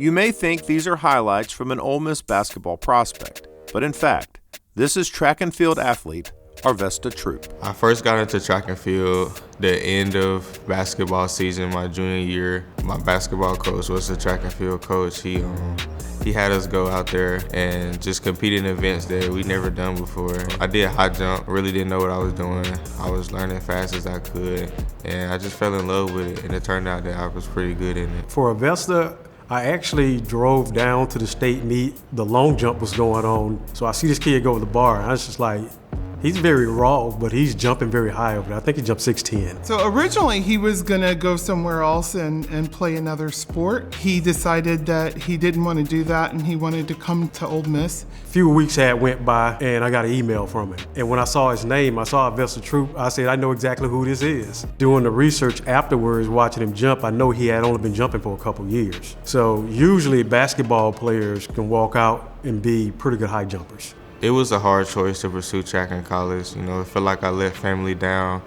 You may think these are highlights from an Ole Miss basketball prospect, but in fact, this is track and field athlete Arvesta Troupe. I first got into track and field the end of basketball season, my junior year. My basketball coach was the track and field coach. He had us go out there and just compete in events that we never done before. I did high jump, really didn't know what I was doing. I was learning fast as I could, and I just fell in love with it, and it turned out that I was pretty good in it. For Arvesta, I actually drove down to the state meet. The long jump was going on, so I see this kid go to the bar, and I was just like, he's very raw, but he's jumping very high over there. I think he jumped 6'10". So originally he was gonna go somewhere else and play another sport. He decided that he didn't want to do that and he wanted to come to Ole Miss. A few weeks had went by and I got an email from him. And when I saw his name, I saw Arvesta Troupe, I said, I know exactly who this is. Doing the research afterwards, watching him jump, I know he had only been jumping for a couple years. So usually basketball players can walk out and be pretty good high jumpers. It was a hard choice to pursue track in college. You know, I feel like I let family down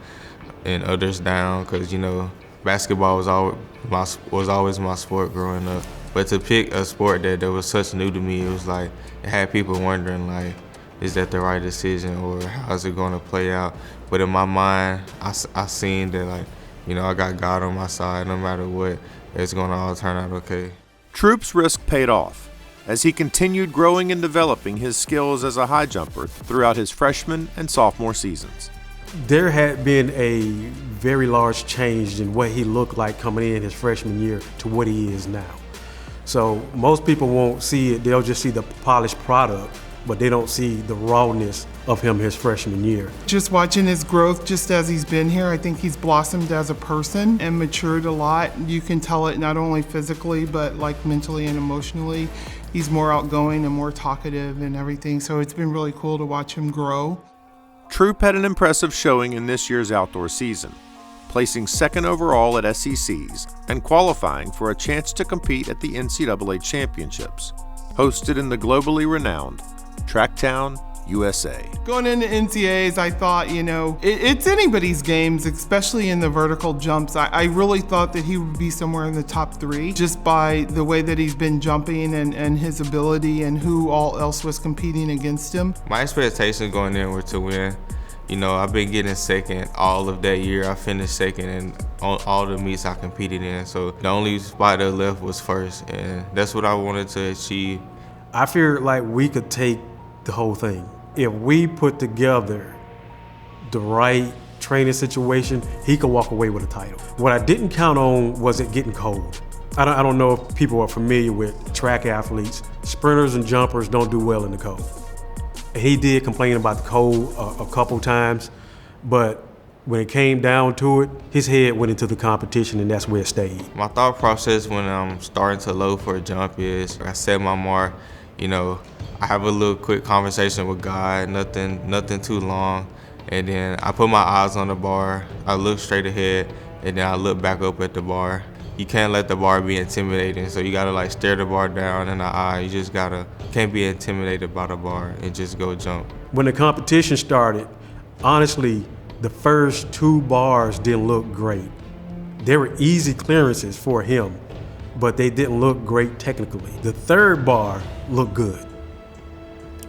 and others down because, you know, basketball was always my sport growing up. But to pick a sport that was such new to me, it was like, it had people wondering, like, is that the right decision or how's it going to play out? But in my mind, I seen that, like, you know, I got God on my side. No matter what, it's going to all turn out okay. Troupe's risk paid off as he continued growing and developing his skills as a high jumper throughout his freshman and sophomore seasons. There had been a very large change in what he looked like coming in his freshman year to what he is now. So most people won't see it, they'll just see the polished product, but they don't see the rawness of him his freshman year. Just watching his growth just as he's been here, I think he's blossomed as a person and matured a lot. You can tell it not only physically, but like mentally and emotionally. He's more outgoing and more talkative and everything, so it's been really cool to watch him grow. Troupe had an impressive showing in this year's outdoor season, placing second overall at SECs and qualifying for a chance to compete at the NCAA Championships, hosted in the globally renowned Tracktown, USA. Going into NCAAs, I thought, you know, it's anybody's games, especially in the vertical jumps. I really thought that he would be somewhere in the top 3 just by the way that he's been jumping and his ability and who all else was competing against him. My expectations going in were to win. You know, I've been getting second all of that year. I finished second in all the meets I competed in. So the only spot that left was first, and that's what I wanted to achieve. I figured like we could take the whole thing. If we put together the right training situation, he could walk away with a title. What I didn't count on was it getting cold. I don't know if people are familiar with track athletes. Sprinters and jumpers don't do well in the cold. And he did complain about the cold a couple times, but when it came down to it, his head went into the competition and that's where it stayed. My thought process when I'm starting to load for a jump is I set my mark, you know, I have a little quick conversation with God, nothing too long, and then I put my eyes on the bar, I look straight ahead, and then I look back up at the bar. You can't let the bar be intimidating, so you gotta like stare the bar down in the eye. You just can't be intimidated by the bar and just go jump. When the competition started, honestly, the first 2 bars didn't look great. They were easy clearances for him, but they didn't look great technically. The 3rd bar looked good.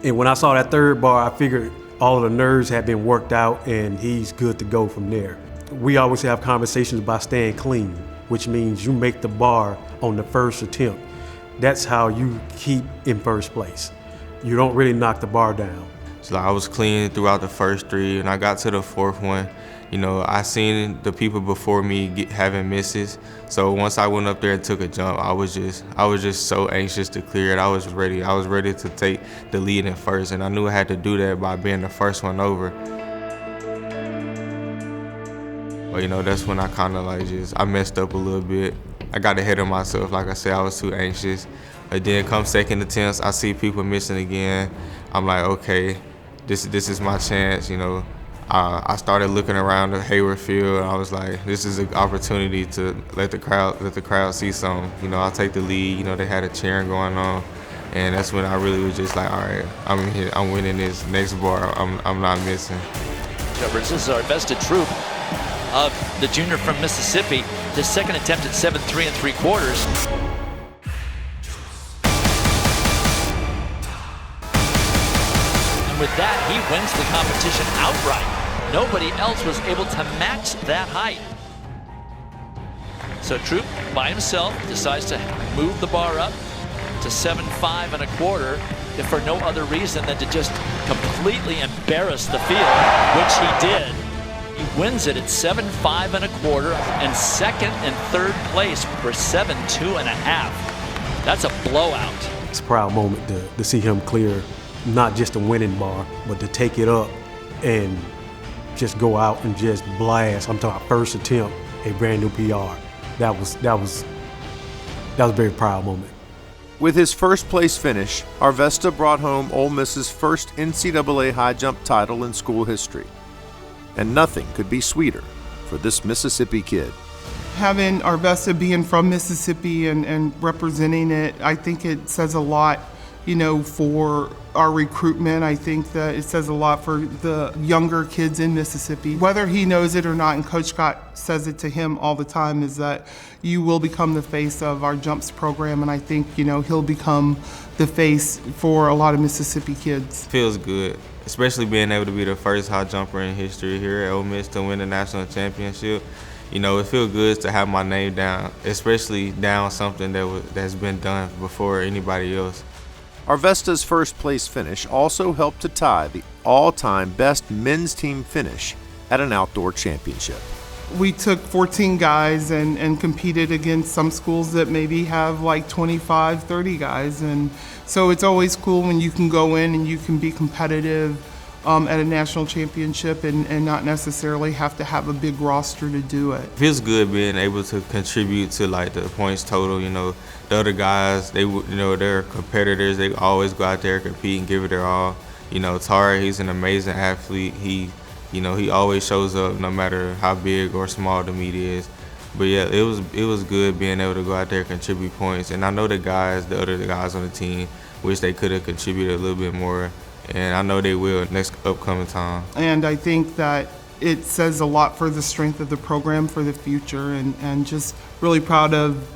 And when I saw that 3rd bar, I figured all of the nerves had been worked out and he's good to go from there. We always have conversations about staying clean, which means you make the bar on the first attempt. That's how you keep in first place. You don't really knock the bar down. So I was clean throughout the first 3, and I got to the 4th one. You know, I seen the people before me having misses. So once I went up there and took a jump, I was just so anxious to clear it. I was ready to take the lead in first, and I knew I had to do that by being the first one over. But you know, that's when I kind of I messed up a little bit. I got ahead of myself. Like I said, I was too anxious. But then come second attempts, I see people missing again. I'm like, okay, this is my chance, you know. I started looking around the Hayward field. I was like, this is an opportunity to let the crowd see something. You know, I'll take the lead. You know, they had a cheering going on, and that's when I really was just like, all right, I'm here. I'm winning this next bar. I'm not missing. This is Arvesta Troupe, the junior from Mississippi. His second attempt at 7.3 3/4. And with that, he wins the competition outright. Nobody else was able to match that height. So Troupe, by himself, decides to move the bar up to 7.5 1/4, if for no other reason than to just completely embarrass the field, which he did. He wins it at 7.5 1/4 and second and third place for 7.2 1/2. That's a blowout. It's a proud moment to see him clear not just a winning bar, but to take it up and just go out and just blast. I'm talking first attempt, a brand new PR. That was a very proud moment. With his first place finish, Arvesta brought home Ole Miss's first NCAA high jump title in school history. And nothing could be sweeter for this Mississippi kid. Having Arvesta being from Mississippi and representing it, I think it says a lot, for our recruitment. I think that it says a lot for the younger kids in Mississippi. Whether he knows it or not, and Coach Scott says it to him all the time, is that you will become the face of our jumps program, and I think, he'll become the face for a lot of Mississippi kids. Feels good, especially being able to be the first high jumper in history here at Ole Miss to win the national championship. It feels good to have my name down, especially down something that's been done before anybody else. Arvesta's first place finish also helped to tie the all-time best men's team finish at an outdoor championship. We took 14 guys and competed against some schools that maybe have like 25, 30 guys. And so it's always cool when you can go in and you can be competitive at a national championship and not necessarily have to have a big roster to do it. It feels good being able to contribute to like the points total. The other guys, they're competitors. They always go out there, compete, and give it their all. Tara, he's an amazing athlete. He always shows up no matter how big or small the meet is. But yeah, it was good being able to go out there and contribute points. And I know the other guys on the team wish they could have contributed a little bit more. And I know they will next upcoming time. And I think that it says a lot for the strength of the program for the future, and just really proud of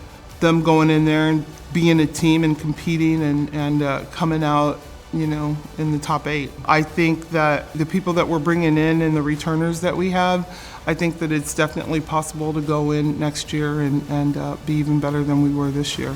them going in there and being a team and competing and coming out, in the top 8. I think that the people that we're bringing in and the returners that we have, I think that it's definitely possible to go in next year and be even better than we were this year.